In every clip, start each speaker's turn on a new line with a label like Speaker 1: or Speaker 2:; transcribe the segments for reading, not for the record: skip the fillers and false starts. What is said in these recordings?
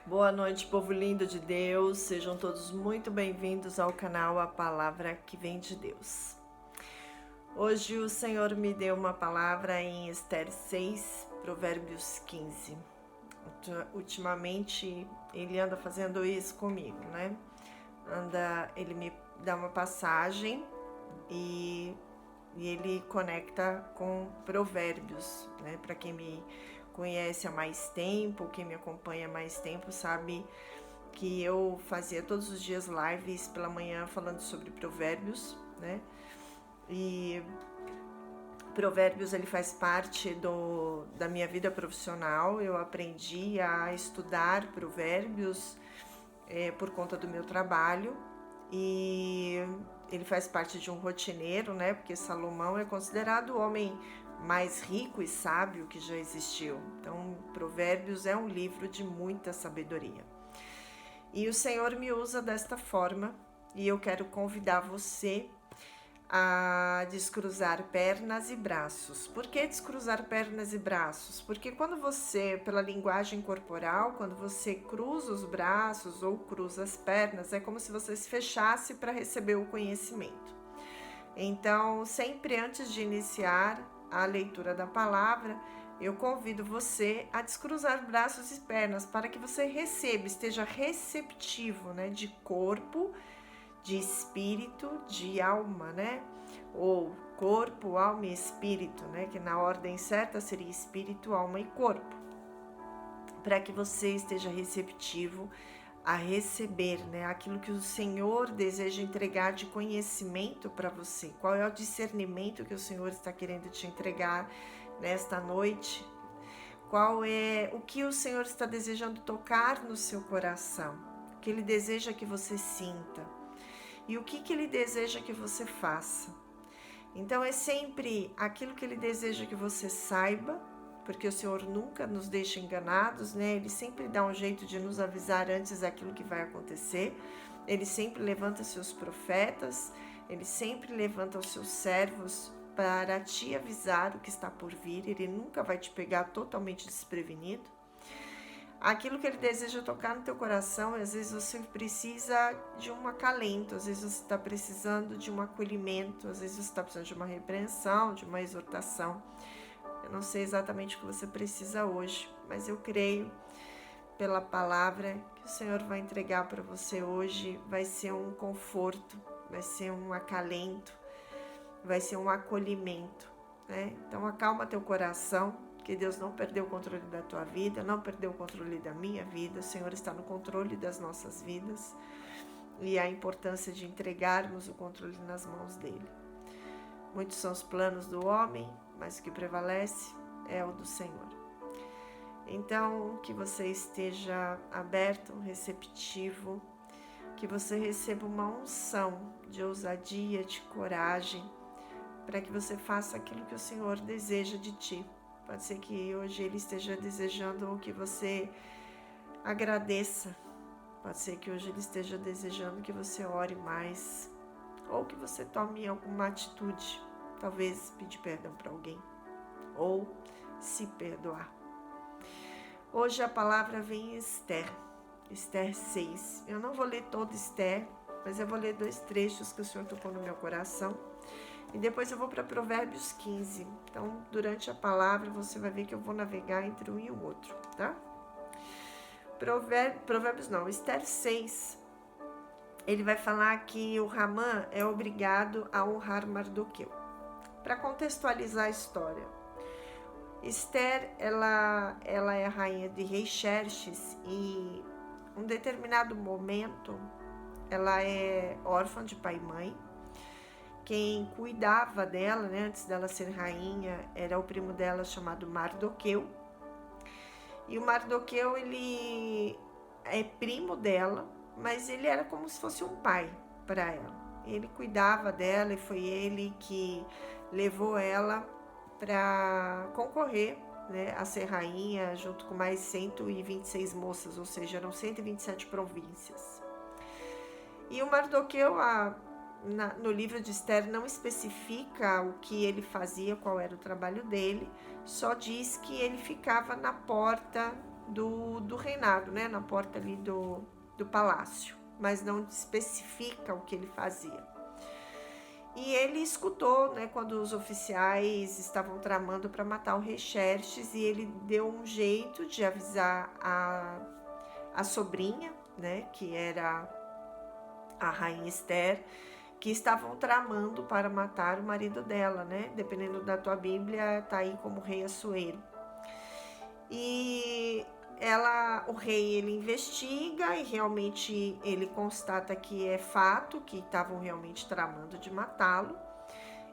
Speaker 1: Boa noite, povo lindo de Deus. Sejam todos muito bem-vindos ao canal A Palavra que Vem de Deus. Hoje o Senhor me deu uma palavra em Esther 6, Provérbios 15. Ultimamente ele anda fazendo isso comigo, né? Ele me dá uma passagem e ele conecta com Provérbios, né? Para quem me conhece há mais tempo, quem me acompanha há mais tempo, sabe que eu fazia todos os dias lives pela manhã falando sobre Provérbios, né? E Provérbios ele faz parte da minha vida profissional. Eu aprendi a estudar Provérbios por conta do meu trabalho e ele faz parte de um rotineiro, né? Porque Salomão é considerado o homem mais rico e sábio que já existiu. Então, Provérbios é um livro de muita sabedoria. E o Senhor me usa desta forma e eu quero convidar você a descruzar pernas e braços. Por que descruzar pernas e braços? Porque quando você, pela linguagem corporal, quando você cruza os braços ou cruza as pernas, é como se você se fechasse para receber o conhecimento. Então, sempre antes de iniciar a leitura da palavra, eu convido você a descruzar braços e pernas para que você receba, esteja receptivo, né, de corpo, de espírito, de alma, né? Ou corpo, alma e espírito, né? Que na ordem certa seria espírito, alma e corpo. Para que você esteja receptivo a receber, né? Aquilo que o Senhor deseja entregar de conhecimento para você. Qual é o discernimento que o Senhor está querendo te entregar nesta noite? Qual é o que o Senhor está desejando tocar no seu coração? O que Ele deseja que você sinta? E o que Ele deseja que você faça? Então é sempre aquilo que Ele deseja que você saiba, porque o Senhor nunca nos deixa enganados, né? Ele sempre dá um jeito de nos avisar antes daquilo que vai acontecer. Ele sempre levanta seus profetas, Ele sempre levanta os seus servos para te avisar o que está por vir. Ele nunca vai te pegar totalmente desprevenido. Aquilo que Ele deseja tocar no teu coração, às vezes você precisa de um acalento, às vezes você está precisando de um acolhimento, às vezes você está precisando de uma repreensão, de uma exortação. Eu não sei exatamente o que você precisa hoje, mas eu creio pela palavra que o Senhor vai entregar para você hoje, vai ser um conforto, vai ser um acalento, vai ser um acolhimento, né? Então acalma teu coração, que Deus não perdeu o controle da tua vida, não perdeu o controle da minha vida. O Senhor está no controle das nossas vidas e a importância de entregarmos o controle nas mãos dele. Muitos são os planos do homem, mas o que prevalece é o do Senhor. Então, que você esteja aberto, receptivo, que você receba uma unção de ousadia, de coragem, para que você faça aquilo que o Senhor deseja de ti. Pode ser que hoje Ele esteja desejando que você agradeça. Pode ser que hoje Ele esteja desejando que você ore mais. Ou que você tome alguma atitude. Talvez pedir perdão para alguém. Ou se perdoar. Hoje a palavra vem em Esther. Esther 6. Eu não vou ler todo Esther, mas eu vou ler 2 trechos que o Senhor tocou no meu coração. E depois eu vou para Provérbios 15. Então, durante a palavra, você vai ver que eu vou navegar entre um e o outro, tá? Esther 6. Ele vai falar que o Hamã é obrigado a honrar Mardoqueu. Para contextualizar a história, Esther, ela é a rainha de rei Xerxes e em um determinado momento ela é órfã de pai e mãe. Quem cuidava dela, né, antes dela ser rainha, era o primo dela chamado Mardoqueu. E o Mardoqueu, ele é primo dela, mas ele era como se fosse um pai para ela. Ele cuidava dela e foi ele que levou ela para concorrer, né, a ser rainha junto com mais 126 moças, ou seja, eram 127 províncias. E o Mardoqueu, no livro de Esther, não especifica o que ele fazia, qual era o trabalho dele, só diz que ele ficava na porta do reinado, né? Na porta ali do palácio, mas não especifica o que ele fazia. E ele escutou, né, quando os oficiais estavam tramando para matar o rei Xerxes, e ele deu um jeito de avisar a sobrinha, né, que era a rainha Esther, que estavam tramando para matar o marido dela, né? Dependendo da tua Bíblia, tá aí como rei Assuero. E o rei, ele investiga e realmente ele constata que é fato, que estavam realmente tramando de matá-lo.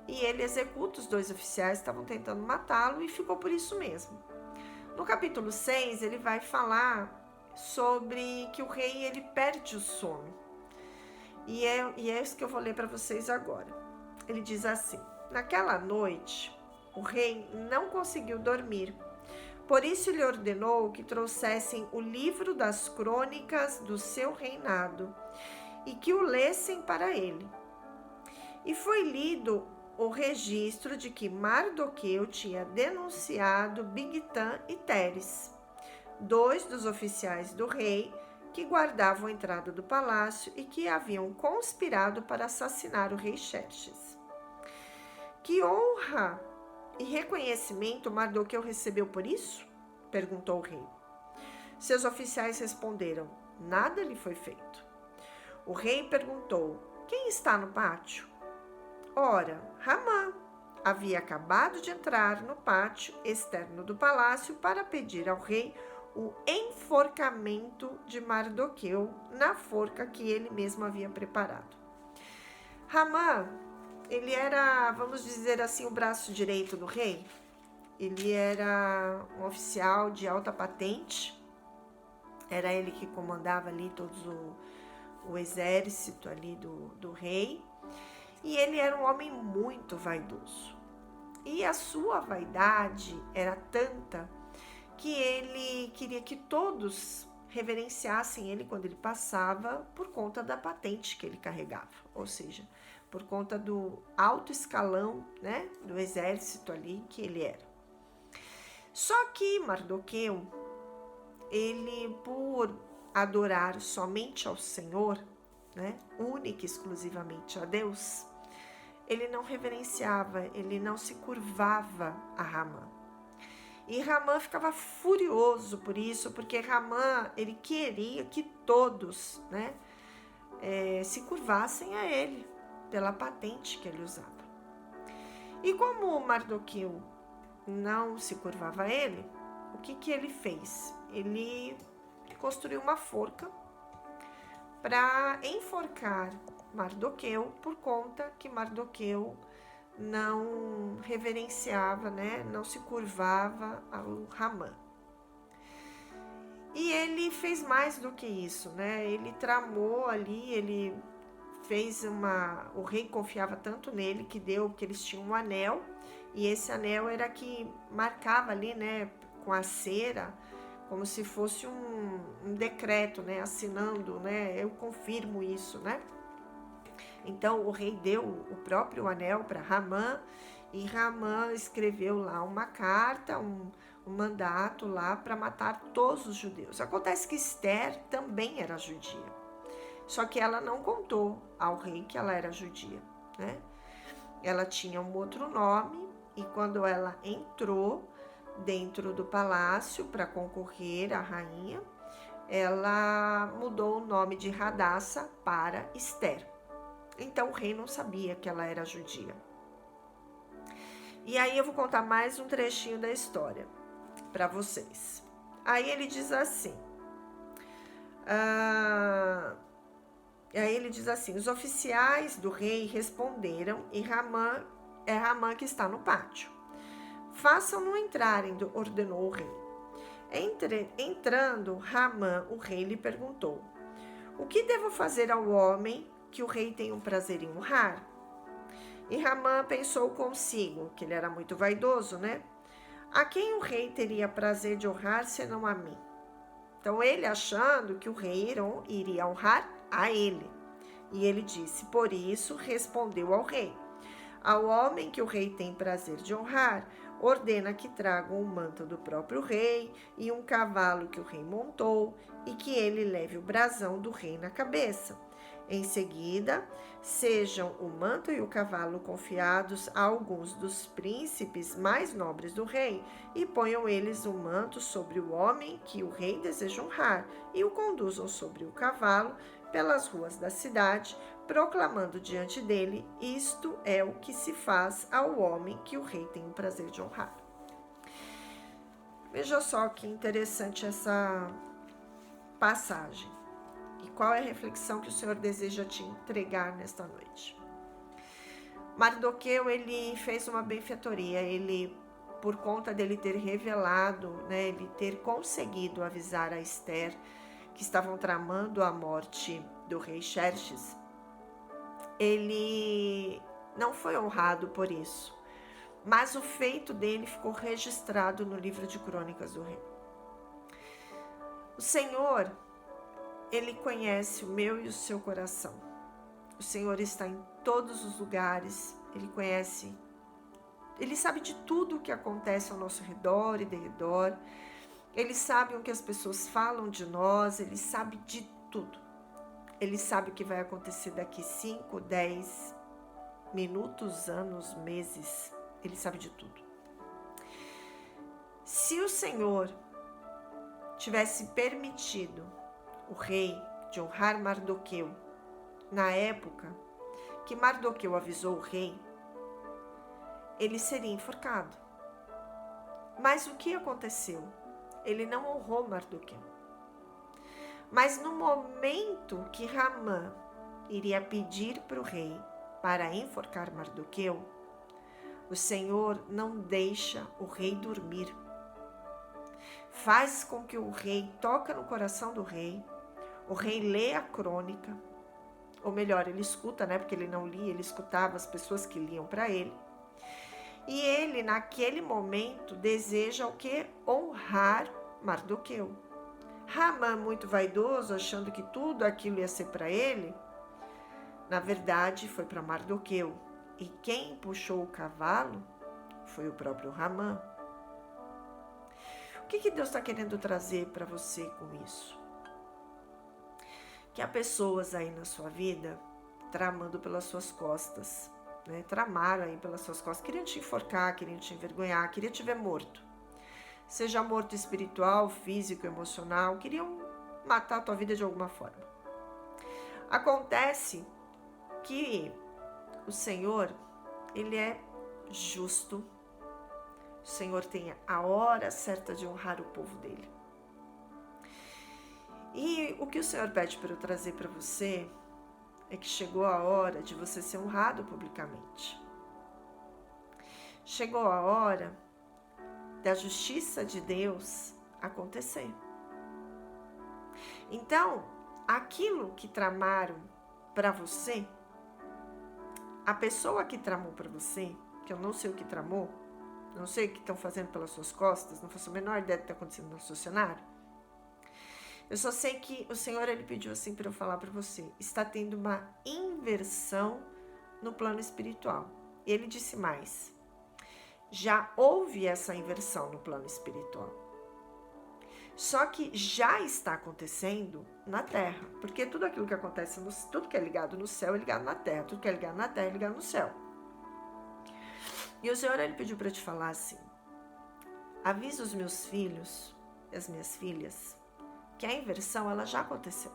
Speaker 1: E ele executa os 2 oficiais que estavam tentando matá-lo, e ficou por isso mesmo. No capítulo 6, ele vai falar sobre que o rei, ele perde o sono. E é isso que eu vou ler para vocês agora. Ele diz assim: naquela noite, o rei não conseguiu dormir. Por isso lhe ordenou que trouxessem o livro das crônicas do seu reinado e que o lessem para ele. E foi lido o registro de que Mardoqueu tinha denunciado Bigtã e Teres, 2 dos oficiais do rei que guardavam a entrada do palácio e que haviam conspirado para assassinar o rei Xerxes. Que honra e reconhecimento Mardoqueu recebeu por isso? Perguntou o rei. Seus oficiais responderam: nada lhe foi feito. O rei perguntou: quem está no pátio? Ora, Ramã havia acabado de entrar no pátio externo do palácio para pedir ao rei o enforcamento de Mardoqueu na forca que ele mesmo havia preparado. Ramã, ele era, vamos dizer assim, o braço direito do rei. Ele era um oficial de alta patente. Era ele que comandava ali todo o exército ali do rei. E ele era um homem muito vaidoso. E a sua vaidade era tanta que ele queria que todos reverenciassem ele quando ele passava, por conta da patente que ele carregava, ou seja, por conta do alto escalão, né, do exército ali que ele era. Só que Mardoqueu, ele, por adorar somente ao Senhor, né, única e exclusivamente a Deus, ele não reverenciava, ele não se curvava a Ramã. E Ramã ficava furioso por isso, porque Ramã, ele queria que todos, né, se curvassem a ele, pela patente que ele usava. E como Mardoqueu não se curvava a ele, o que ele fez? Ele construiu uma forca para enforcar Mardoqueu, por conta que Mardoqueu não reverenciava, né, não se curvava ao Ramã. E ele fez mais do que isso, né? Ele tramou ali, ele fez o rei confiava tanto nele que eles tinham um anel, e esse anel era que marcava ali, né, com a cera, como se fosse um decreto, né, assinando, né, eu confirmo isso, né? Então o rei deu o próprio anel para Ramã, e Ramã escreveu lá uma carta, um mandato lá para matar todos os judeus. Acontece que Esther também era judia, só que ela não contou ao rei que ela era judia, né? Ela tinha um outro nome, e quando ela entrou dentro do palácio para concorrer à rainha, ela mudou o nome de Radassa para Esther. Então o rei não sabia que ela era judia. E aí eu vou contar mais um trechinho da história para vocês. Aí ele diz assim, os oficiais do rei responderam, e é Ramã que está no pátio. Façam-no entrar, ordenou o rei. Entrando Ramã, o rei lhe perguntou: o que devo fazer ao homem que o rei tem um prazer em honrar? E Ramã pensou consigo, que ele era muito vaidoso, né? A quem o rei teria prazer de honrar, senão a mim? Então ele, achando que o rei iria honrar a ele. E ele disse: por isso respondeu ao rei: Ao homem que o rei tem prazer de honrar, ordena que tragam o manto do próprio rei e um cavalo que o rei montou, e que ele leve o brasão do rei na cabeça. Em seguida, sejam o manto e o cavalo confiados a alguns dos príncipes mais nobres do rei, e ponham eles o manto sobre o homem que o rei deseja honrar, e o conduzam sobre o cavalo pelas ruas da cidade, proclamando diante dele: isto é o que se faz ao homem que o rei tem o prazer de honrar. Veja só que interessante essa passagem. E qual é a reflexão que o Senhor deseja te entregar nesta noite? Mardoqueu, ele fez uma benfeitoria, ele, por conta dele ter revelado, ele ter conseguido avisar a Ester que estavam tramando a morte do rei Xerxes, ele não foi honrado por isso, mas o feito dele ficou registrado no livro de Crônicas do Rei. O Senhor, Ele conhece o meu e o seu coração. O Senhor está em todos os lugares, Ele conhece, Ele sabe de tudo o que acontece ao nosso redor e derredor. Ele sabe o que as pessoas falam de nós, Ele sabe de tudo. Ele sabe o que vai acontecer daqui 5, 10 minutos, anos, meses. Ele sabe de tudo. Se o Senhor tivesse permitido o rei de honrar Mardoqueu na época que Mardoqueu avisou o rei, ele seria enforcado. Mas o que aconteceu? Ele não honrou Mardoqueu. Mas no momento que Ramã iria pedir para o rei para enforcar Mardoqueu, o Senhor não deixa o rei dormir. Faz com que o rei toque no coração do rei, o rei lê a crônica, ou melhor, ele escuta, porque ele não lia, ele escutava as pessoas que liam para ele. E ele, naquele momento, deseja o quê? Honrar Mardoqueu. Ramã, muito vaidoso, achando que tudo aquilo ia ser para ele, na verdade foi para Mardoqueu. E quem puxou o cavalo foi o próprio Ramã. O que Deus está querendo trazer para você com isso? Que há pessoas aí na sua vida tramando pelas suas costas, tramaram aí pelas suas costas, queriam te enforcar, queriam te envergonhar, queriam te ver morto. Seja morto espiritual, físico, emocional, queriam matar a tua vida de alguma forma. Acontece que o Senhor, Ele é justo. O Senhor tem a hora certa de honrar o povo dele. E o que o Senhor pede para eu trazer para você é que chegou a hora de você ser honrado publicamente. Chegou a hora da justiça de Deus acontecer. Então, aquilo que tramaram para você, a pessoa que tramou para você, que eu não sei o que tramou, não sei o que estão fazendo pelas suas costas, não faço a menor ideia do que está acontecendo no seu cenário. Eu só sei que o Senhor, Ele pediu assim para eu falar para você, está tendo uma inversão no plano espiritual. Ele disse mais, já houve essa inversão no plano espiritual. Só que já está acontecendo na terra, porque tudo aquilo que acontece, tudo que é ligado no céu é ligado na terra, tudo que é ligado na terra é ligado no céu. E o Senhor, Ele pediu para te falar assim, avisa os meus filhos e as minhas filhas que a inversão, ela já aconteceu.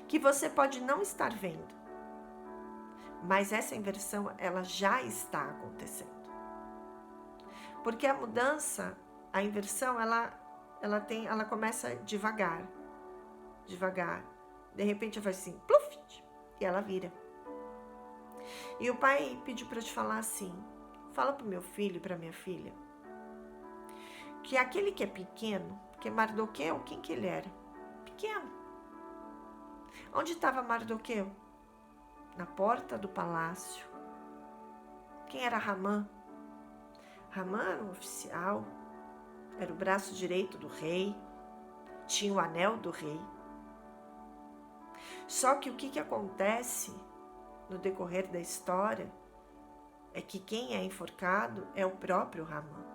Speaker 1: Que você pode não estar vendo, mas essa inversão, ela já está acontecendo. Porque a mudança, a inversão, ela começa devagar. De repente, ela faz assim, pluf, e ela vira. E o pai pediu para te falar assim, fala para o meu filho e para minha filha, que aquele que é pequeno, porque Mardoqueu, quem que ele era? Pequeno. Onde estava Mardoqueu? Na porta do palácio. Quem era Ramã? Ramã era um oficial, era o braço direito do rei, tinha o anel do rei. Só que o que acontece no decorrer da história é que quem é enforcado é o próprio Hamã.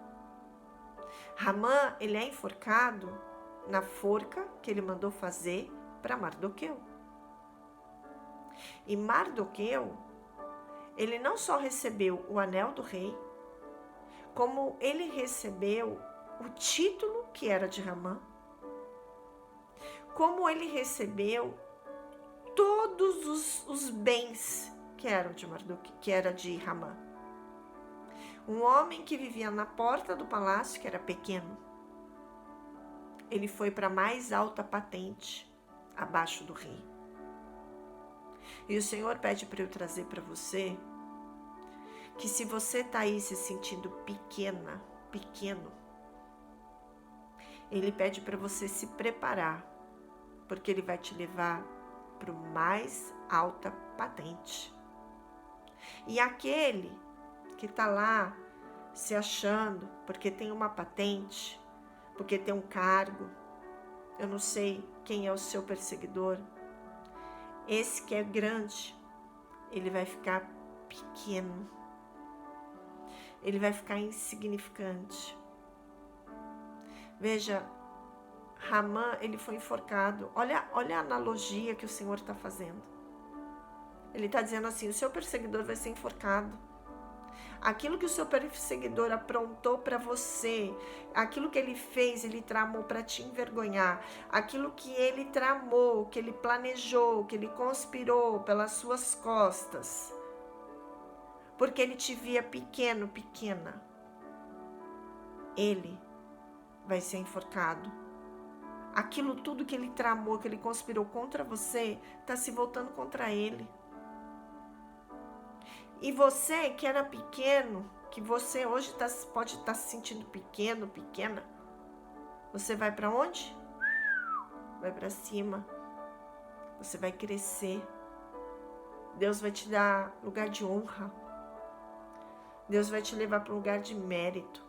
Speaker 1: Hamã, ele é enforcado na forca que ele mandou fazer para Mardoqueu. E Mardoqueu, ele não só recebeu o anel do rei, como ele recebeu o título que era de Hamã, como ele recebeu todos os bens que eram de Mardoqueu, que era de Hamã. Um homem que vivia na porta do palácio, que era pequeno, ele foi para a mais alta patente, abaixo do rei. E o Senhor pede para eu trazer para você que se você está aí se sentindo pequeno, Ele pede para você se preparar, porque Ele vai te levar para o mais alta patente. E aquele que está lá se achando porque tem uma patente, porque tem um cargo, eu não sei quem é o seu perseguidor, esse que é grande, ele vai ficar pequeno, ele vai ficar insignificante. Veja, Hamã, ele foi enforcado. Olha a analogia que o Senhor está fazendo. Ele está dizendo assim, o seu perseguidor vai ser enforcado. Aquilo que o seu perseguidor aprontou para você, aquilo que ele fez, ele tramou para te envergonhar. Aquilo que ele tramou, que ele planejou, que ele conspirou pelas suas costas, porque ele te via pequeno, pequena, ele vai ser enforcado. Aquilo tudo que ele tramou, que ele conspirou contra você, está se voltando contra ele. E você que era pequeno, que você hoje pode estar se sentindo pequeno, pequena, você vai para onde? Vai para cima. Você vai crescer. Deus vai te dar lugar de honra. Deus vai te levar para um lugar de mérito.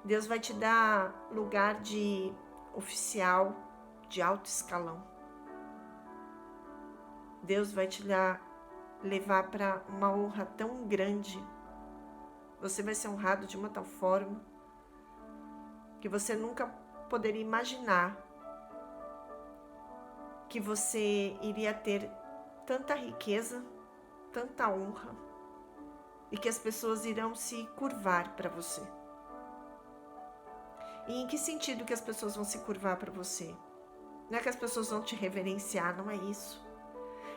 Speaker 1: Deus vai te dar lugar de oficial, de alto escalão. Deus vai te levar para uma honra tão grande. Você vai ser honrado de uma tal forma que você nunca poderia imaginar que você iria ter tanta riqueza, tanta honra e que as pessoas irão se curvar para você. E em que sentido que as pessoas vão se curvar para você? Não é que as pessoas vão te reverenciar, não é isso.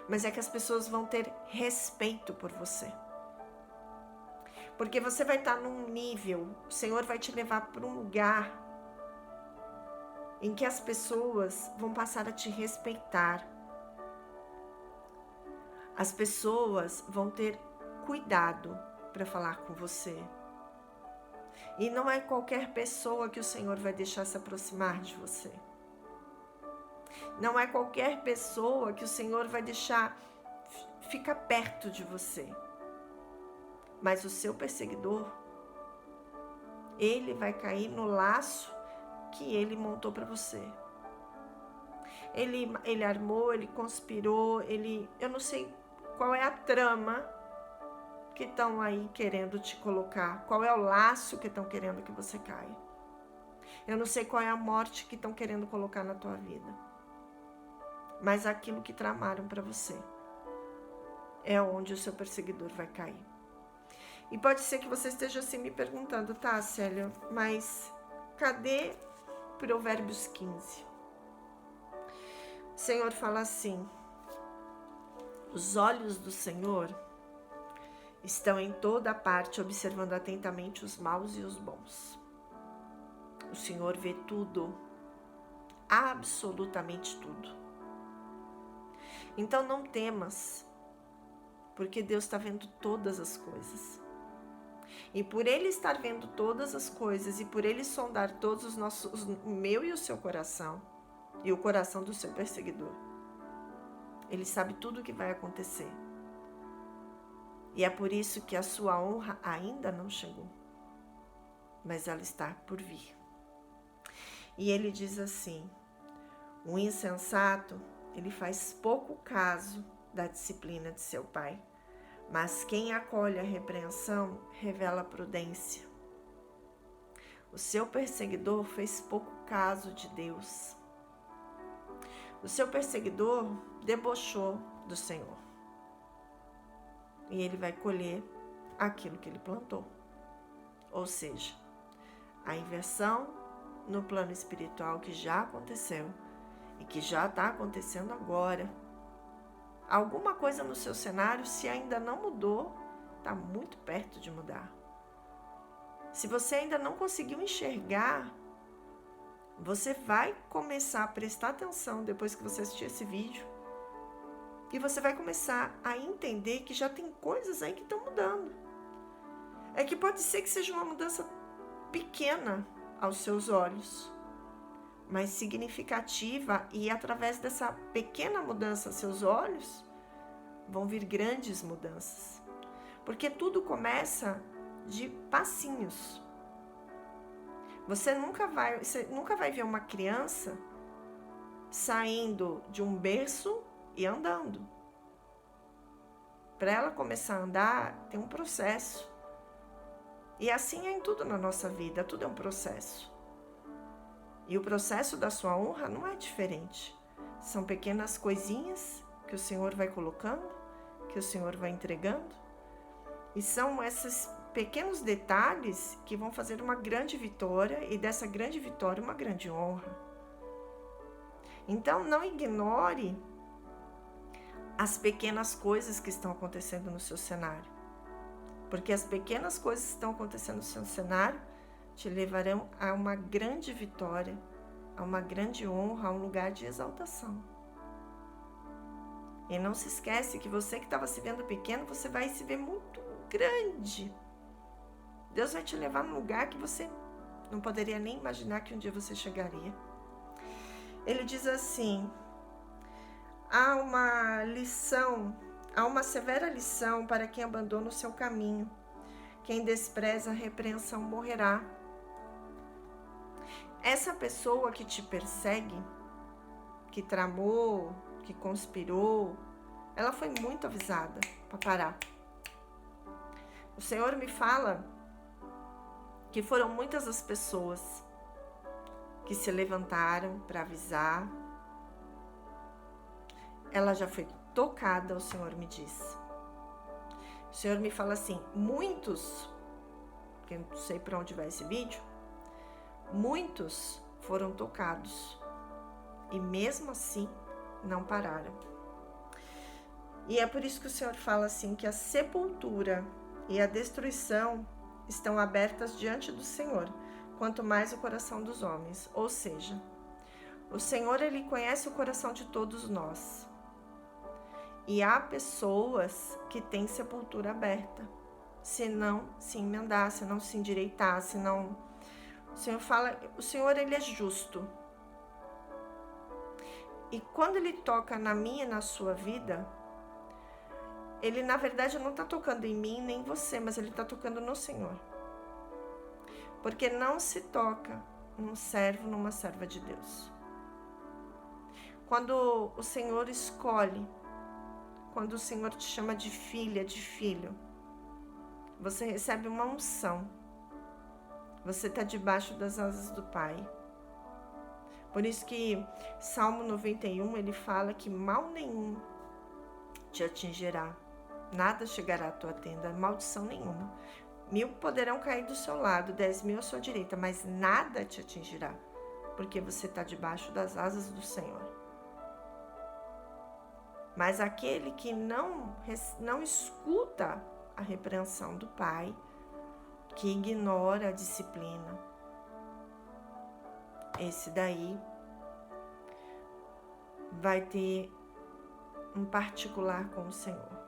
Speaker 1: Mas é que as pessoas vão ter respeito por você. Porque você vai estar num nível, o Senhor vai te levar para um lugar em que as pessoas vão passar a te respeitar. As pessoas vão ter cuidado para falar com você. E não é qualquer pessoa que o Senhor vai deixar se aproximar de você. Não é qualquer pessoa que o Senhor vai deixar ficar perto de você. Mas o seu perseguidor, ele vai cair no laço que ele montou para você. Ele armou, ele conspirou, eu não sei qual é a trama que estão aí querendo te colocar, qual é o laço que estão querendo que você caia. Eu não sei qual é a morte que estão querendo colocar na tua vida. Mas aquilo que tramaram para você é onde o seu perseguidor vai cair. E pode ser que você esteja assim me perguntando, tá, Célia, mas cadê Provérbios 15? O Senhor fala assim, os olhos do Senhor estão em toda parte, observando atentamente os maus e os bons. O Senhor vê tudo, absolutamente tudo. Então não temas, porque Deus está vendo todas as coisas. E por Ele estar vendo todas as coisas e por Ele sondar todos o meu e o seu coração e o coração do seu perseguidor, Ele sabe tudo o que vai acontecer. E é por isso que a sua honra ainda não chegou, mas ela está por vir. E Ele diz assim, o insensato, ele faz pouco caso da disciplina de seu pai, Mas quem acolhe a repreensão revela prudência. O seu perseguidor fez pouco caso de Deus. O seu perseguidor debochou do Senhor. E ele vai colher aquilo que ele plantou. Ou seja, a inversão no plano espiritual que já aconteceu e que já está acontecendo agora. Alguma coisa no seu cenário, se ainda não mudou, está muito perto de mudar. Se você ainda não conseguiu enxergar, você vai começar a prestar atenção depois que você assistir esse vídeo. E você vai começar a entender que já tem coisas aí que estão mudando. É que pode ser que seja uma mudança pequena aos seus olhos, mas significativa, e através dessa pequena mudança aos seus olhos, vão vir grandes mudanças. Porque tudo começa de passinhos. Você nunca vai ver uma criança saindo de um berço e andando. Para ela começar a andar, tem um processo. E assim é em tudo na nossa vida, tudo é um processo. E o processo da sua honra não é diferente. São pequenas coisinhas que o Senhor vai colocando, que o Senhor vai entregando. E são esses pequenos detalhes que vão fazer uma grande vitória, e dessa grande vitória uma grande honra. Então não ignore as pequenas coisas que estão acontecendo no seu cenário. Porque as pequenas coisas que estão acontecendo no seu cenário te levarão a uma grande vitória, a uma grande honra, a um lugar de exaltação. E não se esquece que você que estava se vendo pequeno, você vai se ver muito grande. Deus vai te levar num lugar que você não poderia nem imaginar que um dia você chegaria. Ele diz assim: há uma severa lição para quem abandona o seu caminho. Quem despreza a repreensão morrerá. Essa pessoa que te persegue, que tramou, que conspirou, ela foi muito avisada para parar. O Senhor me fala que foram muitas as pessoas que se levantaram para avisar. Ela já foi tocada, o Senhor me diz. O Senhor me fala assim, muitos, porque eu não sei para onde vai esse vídeo, muitos foram tocados e mesmo assim não pararam. E é por isso que o Senhor fala assim, que a sepultura e a destruição estão abertas diante do Senhor, quanto mais o coração dos homens. Ou seja, o Senhor, Ele conhece o coração de todos nós. E há pessoas que têm sepultura aberta, se não se emendar, se não se endireitar, se não... O Senhor fala, o Senhor, Ele é justo. E quando Ele toca na minha e na sua vida, Ele, na verdade, não está tocando em mim nem em você, mas Ele está tocando no Senhor. Porque não se toca num servo, numa serva de Deus. Quando o Senhor escolhe, quando o Senhor te chama de filha, de filho, você recebe uma unção. Você está debaixo das asas do Pai. Por isso que Salmo 91, ele fala que mal nenhum te atingirá. Nada chegará à tua tenda, maldição nenhuma. 1000 poderão cair do seu lado, 10.000 à sua direita, mas nada te atingirá, porque você está debaixo das asas do Senhor. Mas aquele que não escuta a repreensão do Pai, que ignora a disciplina, esse daí vai ter um particular com o Senhor.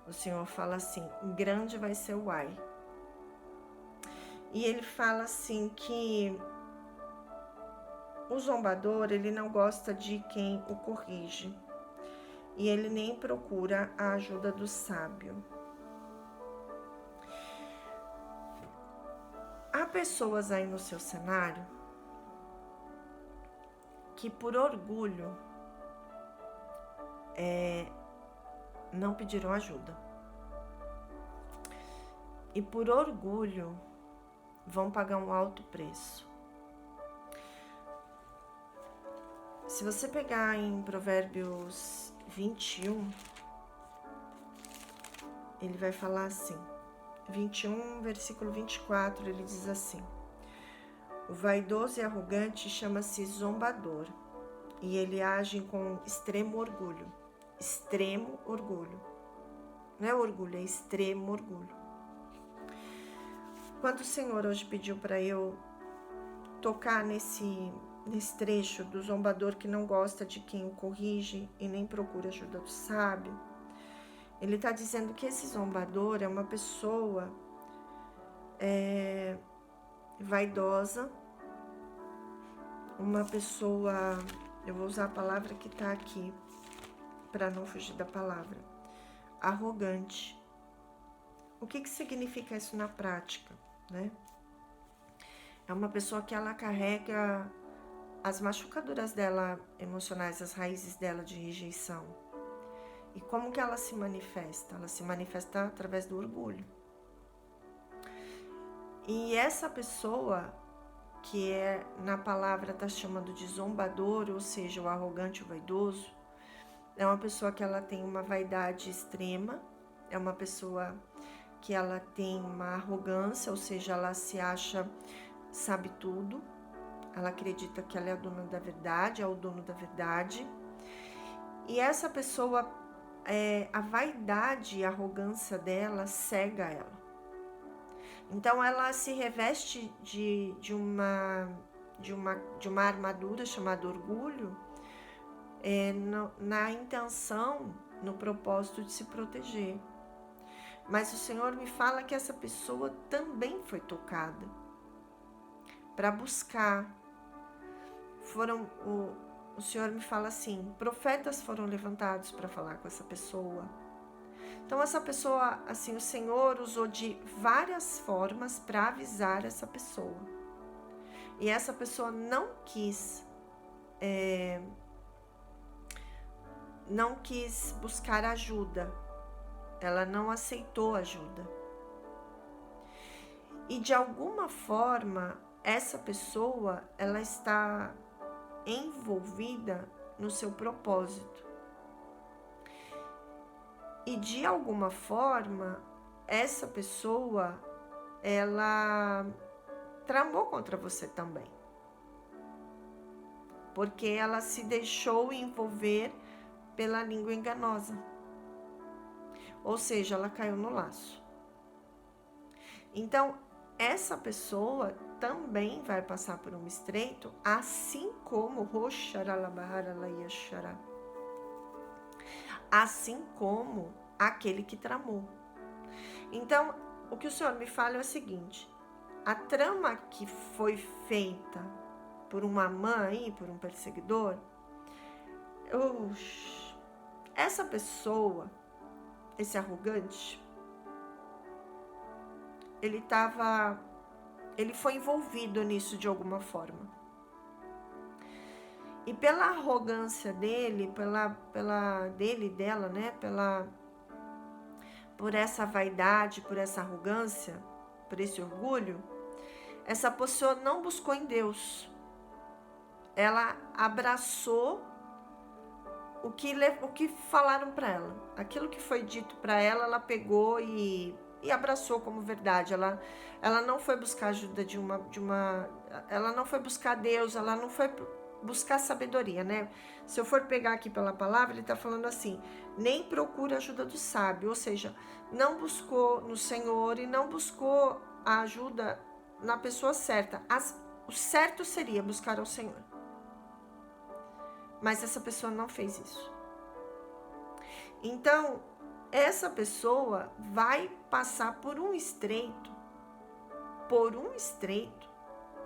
Speaker 1: O Senhor fala assim, grande vai ser o ai. E ele fala assim que o zombador, ele não gosta de quem o corrige. E ele nem procura a ajuda do sábio. Há pessoas aí no seu cenário que por orgulho não pedirão ajuda. E por orgulho vão pagar um alto preço. Se você pegar em Provérbios 21, ele vai falar assim, 21, versículo 24, ele diz assim: o vaidoso e arrogante chama-se zombador, e ele age com extremo orgulho. Extremo orgulho. Não é orgulho, é extremo orgulho. Quando o Senhor hoje pediu para eu tocar nesse trecho do zombador que não gosta de quem o corrige e nem procura ajuda do sábio, ele está dizendo que esse zombador é uma pessoa vaidosa, uma pessoa, eu vou usar a palavra que está aqui para não fugir da palavra, arrogante. O que significa isso na prática, né? É uma pessoa que ela carrega as machucaduras dela emocionais, as raízes dela de rejeição. E como que ela se manifesta? Ela se manifesta através do orgulho. E essa pessoa, que na palavra está chamando de zombador, ou seja, o arrogante, o vaidoso, é uma pessoa que ela tem uma vaidade extrema, é uma pessoa que ela tem uma arrogância, ou seja, ela se acha sabe tudo, ela acredita que ela é a dona da verdade, é o dono da verdade. E essa pessoa, a vaidade e a arrogância dela cega ela. Então ela se reveste de uma armadura chamada orgulho, na intenção, no propósito de se proteger. Mas o Senhor me fala que essa pessoa também foi tocada para buscar. O Senhor me fala assim, profetas foram levantados para falar com essa pessoa. Então essa pessoa, assim, o Senhor usou de várias formas para avisar essa pessoa. E essa pessoa não quis buscar ajuda. Ela não aceitou ajuda. E de alguma forma, essa pessoa, ela está envolvida no seu propósito. E de alguma forma, essa pessoa, ela tramou contra você também. Porque ela se deixou envolver pela língua enganosa. Ou seja, ela caiu no laço. Então, essa pessoa também vai passar por um estreito, assim como assim como aquele que tramou. Então, o que o Senhor me fala é o seguinte: a trama que foi feita por uma mãe, por um perseguidor, essa pessoa, esse arrogante, ele foi envolvido nisso de alguma forma. E pela arrogância dele, dela, né? Por essa vaidade, por essa arrogância, por esse orgulho, essa pessoa não buscou em Deus. Ela abraçou o que falaram para ela. Aquilo que foi dito para ela, ela pegou e abraçou como verdade. Ela não foi buscar ajuda ela não foi buscar Deus, ela não foi buscar sabedoria, né? Se eu for pegar aqui pela palavra, ele está falando assim, nem procura ajuda do sábio, ou seja, não buscou no Senhor e não buscou a ajuda na pessoa certa. O certo seria buscar ao Senhor. Mas essa pessoa não fez isso. Então, essa pessoa vai passar por um estreito,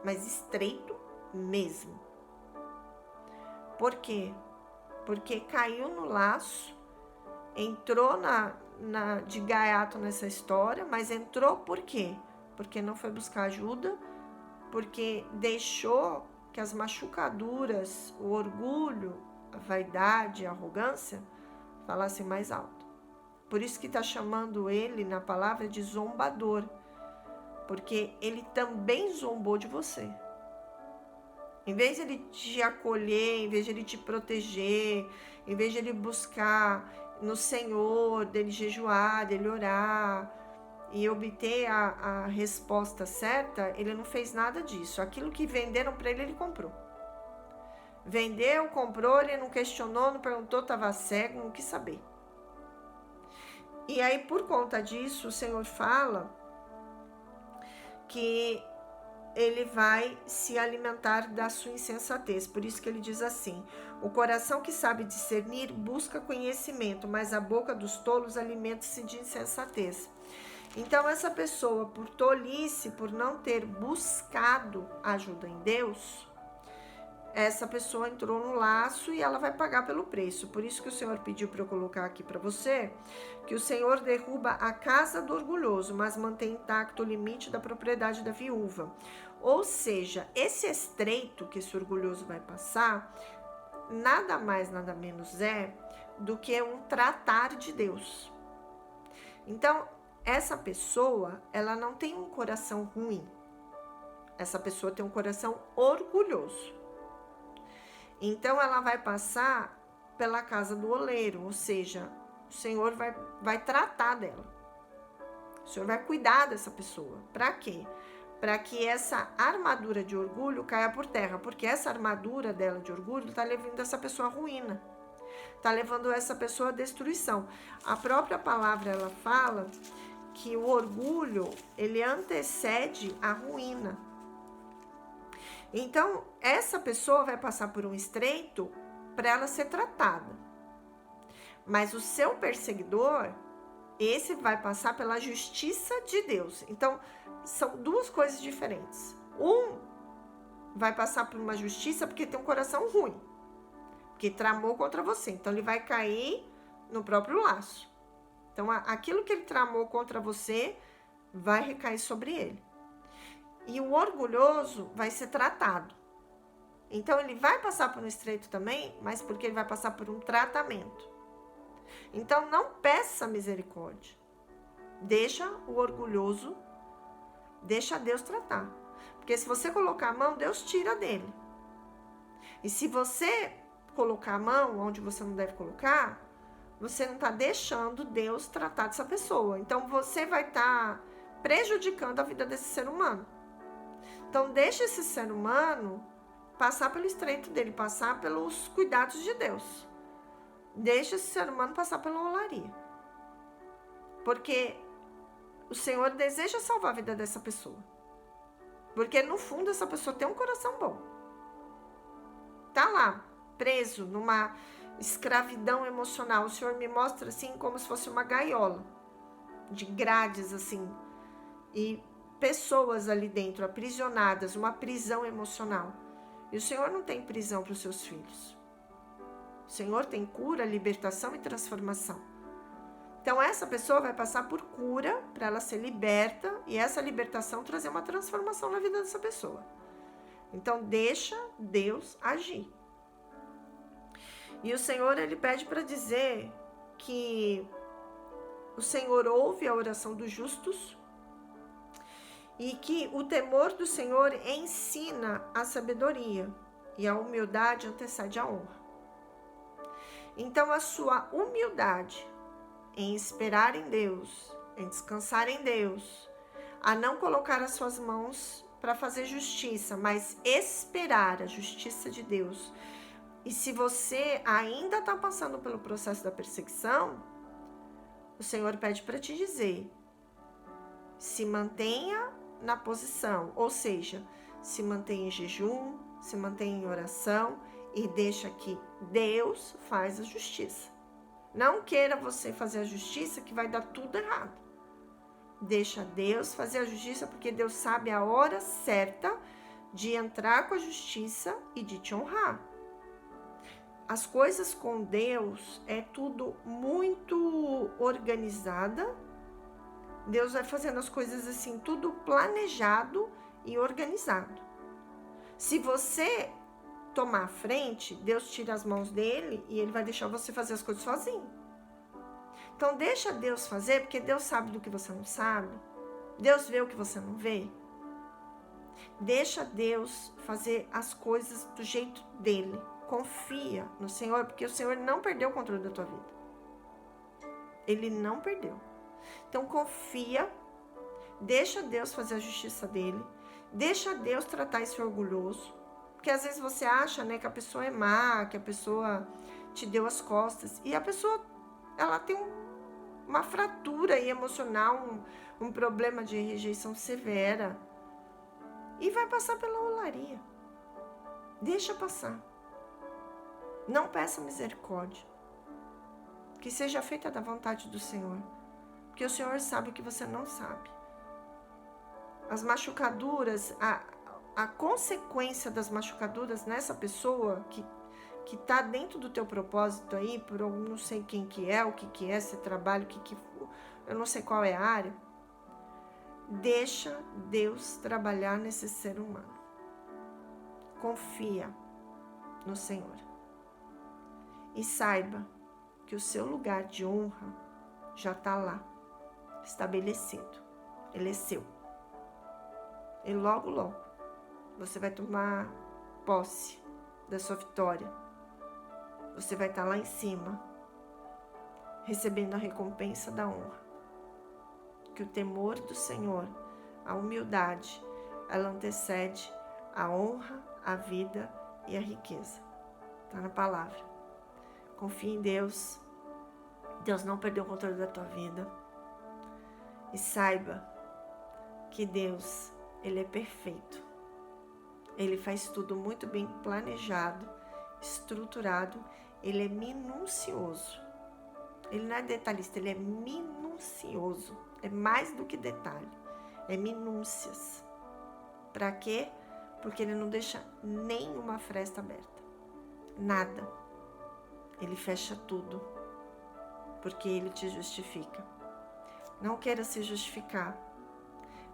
Speaker 1: mas estreito mesmo. Por quê? Porque caiu no laço, entrou de gaiato nessa história, mas entrou por quê? Porque não foi buscar ajuda, porque deixou que as machucaduras, o orgulho, a vaidade, a arrogância falassem mais alto. Por isso que está chamando ele na palavra de zombador, porque ele também zombou de você. Em vez de ele te acolher, em vez de ele te proteger, em vez de ele buscar no Senhor, dele jejuar, dele orar e obter a resposta certa, ele não fez nada disso. Aquilo que venderam para ele, ele comprou. Vendeu, comprou, ele não questionou, não perguntou, estava cego, não quis saber. E aí, por conta disso, o Senhor fala que ele vai se alimentar da sua insensatez. Por isso que ele diz assim: o coração que sabe discernir busca conhecimento, mas a boca dos tolos alimenta-se de insensatez. Então, essa pessoa, por tolice, por não ter buscado ajuda em Deus, essa pessoa entrou no laço e ela vai pagar pelo preço. Por isso que o Senhor pediu para eu colocar aqui para você, que o Senhor derruba a casa do orgulhoso, mas mantém intacto o limite da propriedade da viúva. Ou seja, esse estreito que esse orgulhoso vai passar, nada mais, nada menos é do que um tratar de Deus. Então, essa pessoa, ela não tem um coração ruim. Essa pessoa tem um coração orgulhoso. Então, ela vai passar pela casa do oleiro, ou seja, o Senhor vai tratar dela. O Senhor vai cuidar dessa pessoa. Para quê? Para que essa armadura de orgulho caia por terra, porque essa armadura dela de orgulho está levando essa pessoa à ruína, está levando essa pessoa à destruição. A própria palavra, ela fala que o orgulho, ele antecede a ruína. Então, essa pessoa vai passar por um estreito para ela ser tratada. Mas o seu perseguidor, esse vai passar pela justiça de Deus. Então, são duas coisas diferentes. Um vai passar por uma justiça porque tem um coração ruim, porque tramou contra você. Então, ele vai cair no próprio laço. Então, aquilo que ele tramou contra você vai recair sobre ele. E o orgulhoso vai ser tratado. Então, ele vai passar por um estreito também, mas porque ele vai passar por um tratamento. Então, não peça misericórdia. Deixa o orgulhoso, deixa Deus tratar. Porque se você colocar a mão, Deus tira dele. E se você colocar a mão onde você não deve colocar, você não está deixando Deus tratar dessa pessoa. Então, você vai estar prejudicando a vida desse ser humano. Então, deixa esse ser humano passar pelo estreito dele, passar pelos cuidados de Deus. Deixa esse ser humano passar pela olaria. Porque o Senhor deseja salvar a vida dessa pessoa. Porque, no fundo, essa pessoa tem um coração bom. Tá lá, preso numa escravidão emocional. O Senhor me mostra assim como se fosse uma gaiola de grades assim e pessoas ali dentro aprisionadas, uma prisão emocional. E o Senhor não tem prisão para os seus filhos. O Senhor tem cura, libertação e transformação. Então essa pessoa vai passar por cura para ela ser liberta e essa libertação trazer uma transformação na vida dessa pessoa. Então deixa Deus agir. E o Senhor, ele pede para dizer que o Senhor ouve a oração dos justos e que o temor do Senhor ensina a sabedoria e a humildade antecede a honra. Então, a sua humildade em esperar em Deus, em descansar em Deus, a não colocar as suas mãos para fazer justiça, mas esperar a justiça de Deus. E se você ainda está passando pelo processo da perseguição, o Senhor pede para te dizer, se mantenha na posição, ou seja, se mantenha em jejum, se mantenha em oração e deixa que Deus faz a justiça. Não queira você fazer a justiça que vai dar tudo errado. Deixa Deus fazer a justiça porque Deus sabe a hora certa de entrar com a justiça e de te honrar. As coisas com Deus é tudo muito organizada. Deus vai fazendo as coisas assim, tudo planejado e organizado. Se você tomar a frente, Deus tira as mãos dele e ele vai deixar você fazer as coisas sozinho. Então deixa Deus fazer, porque Deus sabe do que você não sabe. Deus vê o que você não vê. Deixa Deus fazer as coisas do jeito dele. Confia no Senhor, porque o Senhor não perdeu o controle da tua vida. Ele não perdeu. Então confia, deixa Deus fazer a justiça dele, deixa Deus tratar esse orgulhoso, porque às vezes você acha, né, que a pessoa é má, que a pessoa te deu as costas, e a pessoa, ela tem uma fratura aí emocional, um problema de rejeição severa, e vai passar pela olaria. Deixa passar. Não peça misericórdia. Que seja feita da vontade do Senhor. Porque o Senhor sabe o que você não sabe. As machucaduras, a consequência das machucaduras nessa pessoa que tá dentro do teu propósito aí, por eu não sei quem que é, o que é, se trabalha, eu não sei qual é a área. Deixa Deus trabalhar nesse ser humano. Confia no Senhor. E saiba que o seu lugar de honra já está lá, estabelecido. Ele é seu. E logo, logo, você vai tomar posse da sua vitória. Você vai estar lá em cima, recebendo a recompensa da honra. Que o temor do Senhor, a humildade, ela antecede a honra, a vida e a riqueza. Está na palavra. Confie em Deus. Deus não perdeu o controle da tua vida. E saiba que Deus, Ele é perfeito. Ele faz tudo muito bem planejado, estruturado. Ele é minucioso. Ele não é detalhista, ele é minucioso. É mais do que detalhe. É minúcias. Para quê? Porque ele não deixa nenhuma fresta aberta. Nada. Ele fecha tudo. Porque ele te justifica. Não queira se justificar.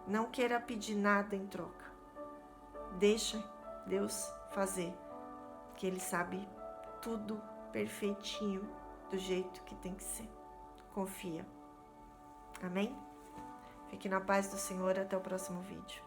Speaker 1: Não queira pedir nada em troca. Deixa Deus fazer. Que ele sabe tudo perfeitinho, do jeito que tem que ser. Confia. Amém? Fique na paz do Senhor. Até o próximo vídeo.